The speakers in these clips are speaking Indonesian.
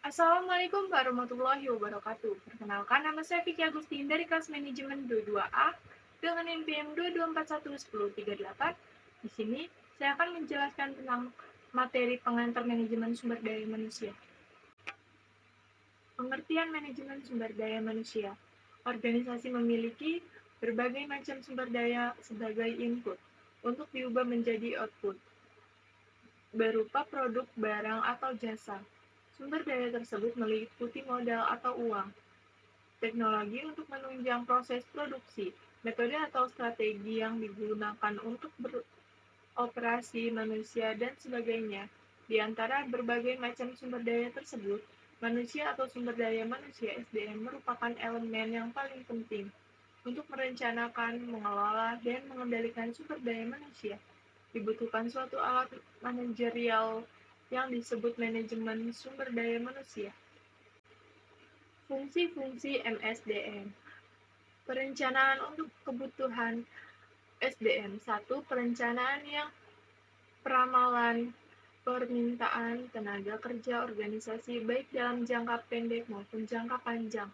Assalamualaikum warahmatullahi wabarakatuh. Perkenalkan, nama saya Vicky Agustin dari kelas manajemen 22A dengan NPM 224110338. Di sini, saya akan menjelaskan tentang materi pengantar manajemen sumber daya manusia. Pengertian manajemen sumber daya manusia. Organisasi memiliki berbagai macam sumber daya sebagai input untuk diubah menjadi output berupa produk, barang, atau jasa. Sumber daya tersebut meliputi modal atau uang, teknologi untuk menunjang proses produksi, metode atau strategi yang digunakan untuk beroperasi manusia, dan sebagainya. Di antara berbagai macam sumber daya tersebut, manusia atau sumber daya manusia (SDM) merupakan elemen yang paling penting untuk merencanakan, mengelola, dan mengendalikan sumber daya manusia. Dibutuhkan suatu alat manajerial yang disebut manajemen sumber daya manusia. Fungsi-fungsi MSDM. Perencanaan untuk kebutuhan SDM. 1. Perencanaan yang peramalan permintaan tenaga kerja organisasi baik dalam jangka pendek maupun jangka panjang.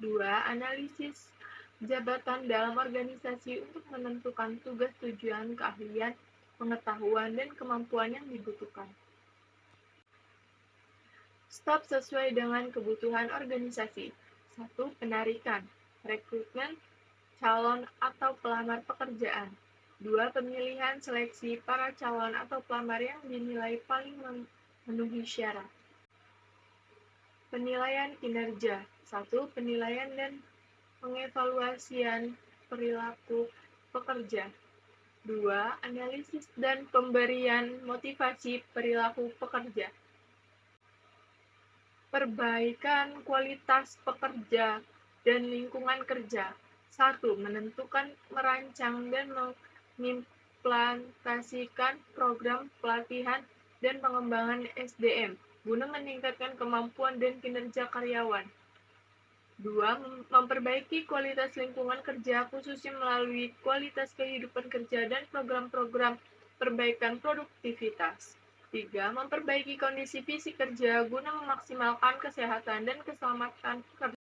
2. Analisis jabatan dalam organisasi untuk menentukan tugas, tujuan, keahlian, pengetahuan, dan kemampuan yang dibutuhkan. Staf sesuai dengan kebutuhan organisasi. 1. Penarikan, rekrutmen, calon atau pelamar pekerjaan. 2. Pemilihan seleksi para calon atau pelamar yang dinilai paling memenuhi syarat. Penilaian kinerja. 1. Penilaian dan pengevaluasian perilaku pekerja. 2. Analisis dan pemberian motivasi perilaku pekerja. Perbaikan kualitas pekerja dan lingkungan kerja. 1. Menentukan, merancang, dan mengimplementasikan program pelatihan dan pengembangan SDM guna meningkatkan kemampuan dan kinerja karyawan. 2. Memperbaiki kualitas lingkungan kerja khususnya melalui kualitas kehidupan kerja dan program-program perbaikan produktivitas. 3. Memperbaiki kondisi fisik kerja guna memaksimalkan kesehatan dan keselamatan pekerja.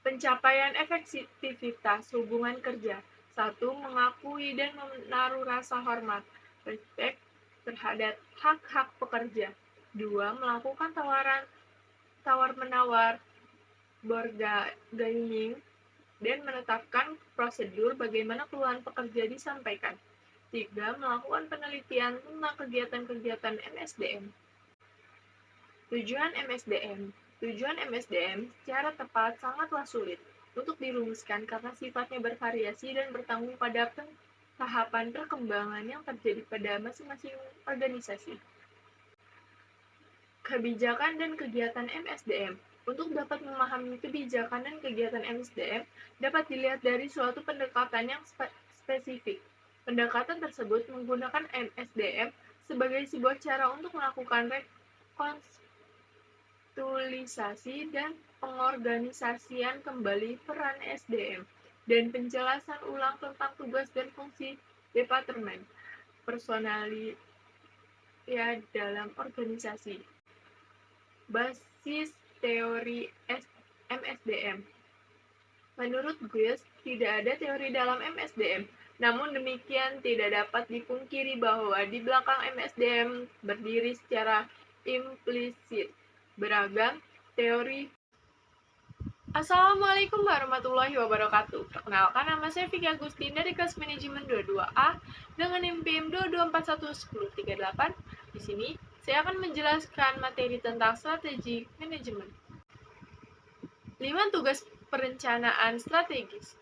Pencapaian efektivitas hubungan kerja. 1. Mengakui dan menaruh rasa hormat, respek terhadap hak-hak pekerja. 2. Melakukan tawar-menawar, bargaining, dan menetapkan prosedur bagaimana keluhan pekerja disampaikan. 3. Melakukan penelitian tentang kegiatan-kegiatan MSDM. Tujuan MSDM. Tujuan MSDM secara tepat sangatlah sulit untuk dirumuskan karena sifatnya bervariasi dan bertanggung pada tahapan perkembangan yang terjadi pada masing-masing organisasi. Kebijakan dan kegiatan MSDM. Untuk dapat memahami kebijakan dan kegiatan MSDM, dapat dilihat dari suatu pendekatan yang spesifik. Pendekatan tersebut menggunakan MSDM sebagai sebuah cara untuk melakukan rekonstrukturisasi dan pengorganisasian kembali peran SDM dan penjelasan ulang tentang tugas dan fungsi departemen personalia dalam organisasi. Basis teori MSDM. Menurut Gues, tidak ada teori dalam MSDM. Namun demikian, tidak dapat dipungkiri bahwa di belakang MSDM berdiri secara implisit beragam teori. Assalamualaikum warahmatullahi wabarakatuh. Perkenalkan, nama saya Vicky Agustin dari kelas manajemen 22A dengan NPM 224110338. Di sini, saya akan menjelaskan materi tentang strategi manajemen. 5 tugas perencanaan strategis.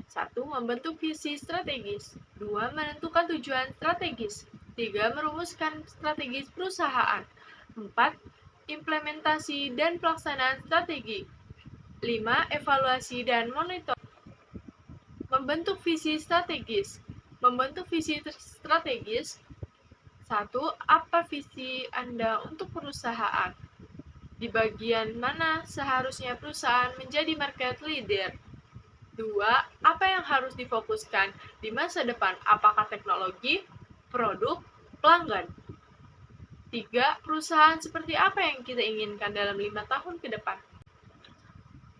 1. Membentuk visi strategis. 2. Menentukan tujuan strategis. 3. Merumuskan strategis perusahaan. 4. Implementasi dan pelaksanaan strategi. 5. Evaluasi dan monitor. Membentuk visi strategis. Membentuk visi strategis. 1. Apa visi Anda untuk perusahaan? Di bagian mana seharusnya perusahaan menjadi market leader? 2. Apa yang harus difokuskan di masa depan? Apakah teknologi, produk, pelanggan? 3. Perusahaan seperti apa yang kita inginkan dalam 5 tahun ke depan?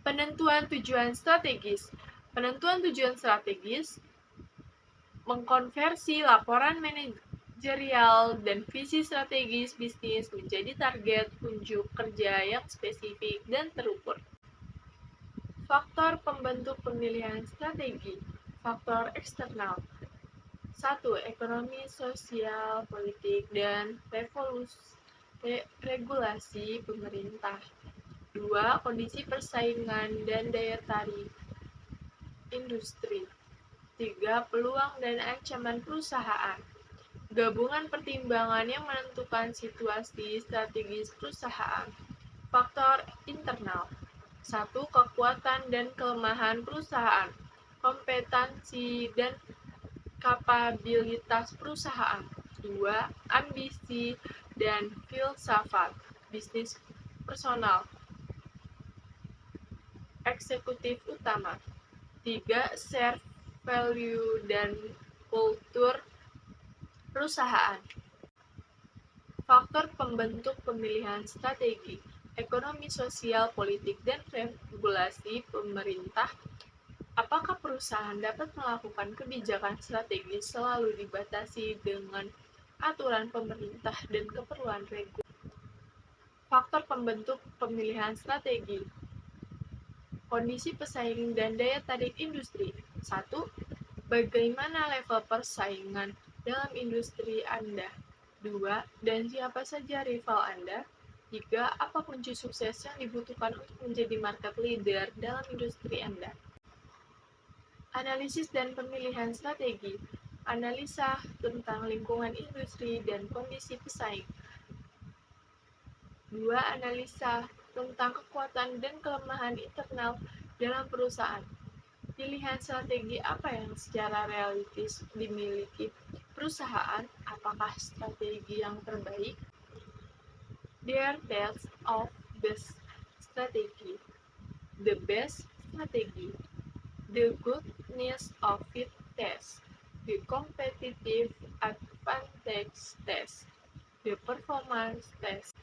Penentuan tujuan strategis. Penentuan tujuan strategis mengkonversi laporan manajerial dan visi strategis bisnis menjadi target unjuk kerja yang spesifik dan terukur. Faktor pembentuk pemilihan strategi. Faktor eksternal. 1. Ekonomi, sosial, politik, dan regulasi pemerintah. 2. Kondisi persaingan dan daya tarik industri. 3. Peluang dan ancaman perusahaan. Gabungan pertimbangan yang menentukan situasi strategis perusahaan. Faktor internal. 1. Kekuatan dan kelemahan perusahaan. Kompetensi dan kapabilitas perusahaan. 2. Ambisi dan filsafat bisnis personal eksekutif utama. 3. Share value dan kultur perusahaan. Faktor pembentuk pemilihan strategi. Ekonomi, sosial, politik, dan regulasi pemerintah. Apakah perusahaan dapat melakukan kebijakan strategis selalu dibatasi dengan aturan pemerintah dan keperluan regulasi? Faktor pembentuk pemilihan strategi. Kondisi pesaing dan daya tarik industri. 1. Bagaimana level persaingan dalam industri Anda? 2. Dan siapa saja rival Anda? 3. Apa kunci sukses yang dibutuhkan untuk menjadi market leader dalam industri Anda? Analisis dan pemilihan strategi. Analisa tentang lingkungan industri dan kondisi pesaing. 2. Analisa tentang kekuatan dan kelemahan internal dalam perusahaan. Pilihan strategi apa yang secara realistis dimiliki perusahaan? Apakah strategi yang terbaik? There are types of best strategy. The best strategy. The goodness of it test. The competitive advantage test. The performance test.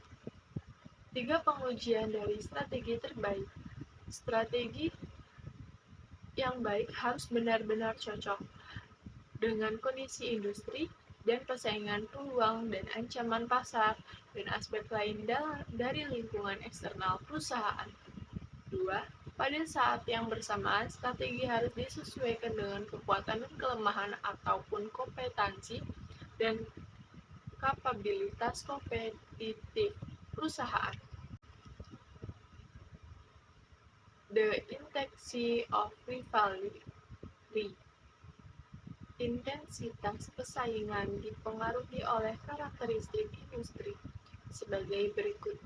3 pengujian dari strategi terbaik. Strategi yang baik harus benar-benar cocok dengan kondisi industri dan persaingan, peluang dan ancaman pasar, dan aspek lain dari lingkungan eksternal perusahaan. 2. Pada saat yang bersamaan, strategi harus disesuaikan dengan kekuatan dan kelemahan ataupun kompetensi dan kapabilitas kompetitif perusahaan. The intensity of rivalry. Intensitas persaingan dipengaruhi oleh karakteristik industri sebagai berikut.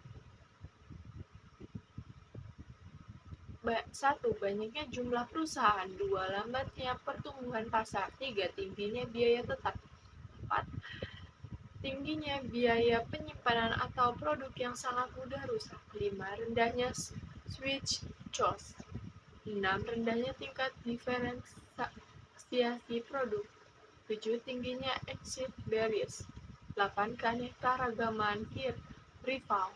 1. Banyaknya jumlah perusahaan. 2. Lambatnya pertumbuhan pasar. 3. Tingginya biaya tetap. 4. Tingginya biaya penyimpanan atau produk yang sangat mudah rusak. 5. Rendahnya switch cost. 6. Rendahnya tingkat diferensiasi produk. 7. Tingginya exit barriers. 8. Keanekaragaman rival.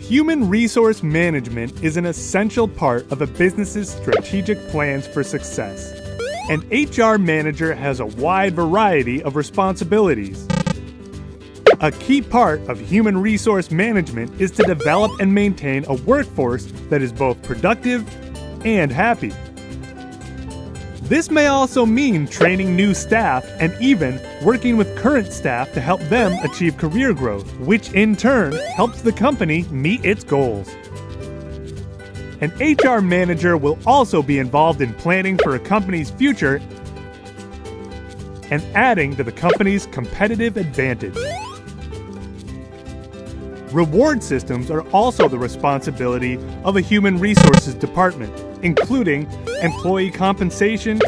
Human resource management is an essential part of a business's strategic plans for success. An HR manager has a wide variety of responsibilities. A key part of human resource management is to develop and maintain a workforce that is both productive and happy. This may also mean training new staff and even working with current staff to help them achieve career growth, which in turn helps the company meet its goals. An HR manager will also be involved in planning for a company's future and adding to the company's competitive advantage. Reward systems are also the responsibility of a human resources department, including employee compensation,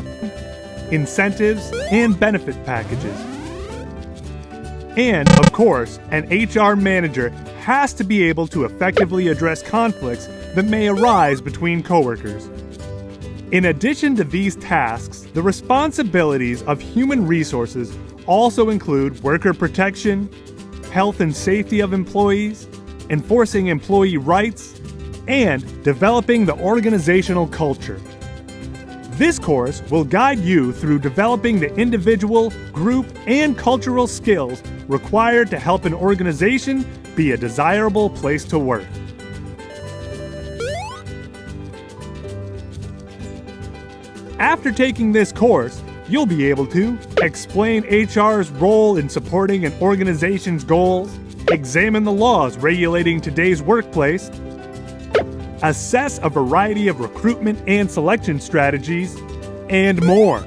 incentives, and benefit packages. And, of course, an HR manager has to be able to effectively address conflicts that may arise between coworkers. In addition to these tasks, the responsibilities of human resources also include worker protection, health and safety of employees, enforcing employee rights, and developing the organizational culture. This course will guide you through developing the individual, group, and cultural skills required to help an organization be a desirable place to work. After taking this course, you'll be able to explain HR's role in supporting an organization's goals, examine the laws regulating today's workplace, assess a variety of recruitment and selection strategies, and more.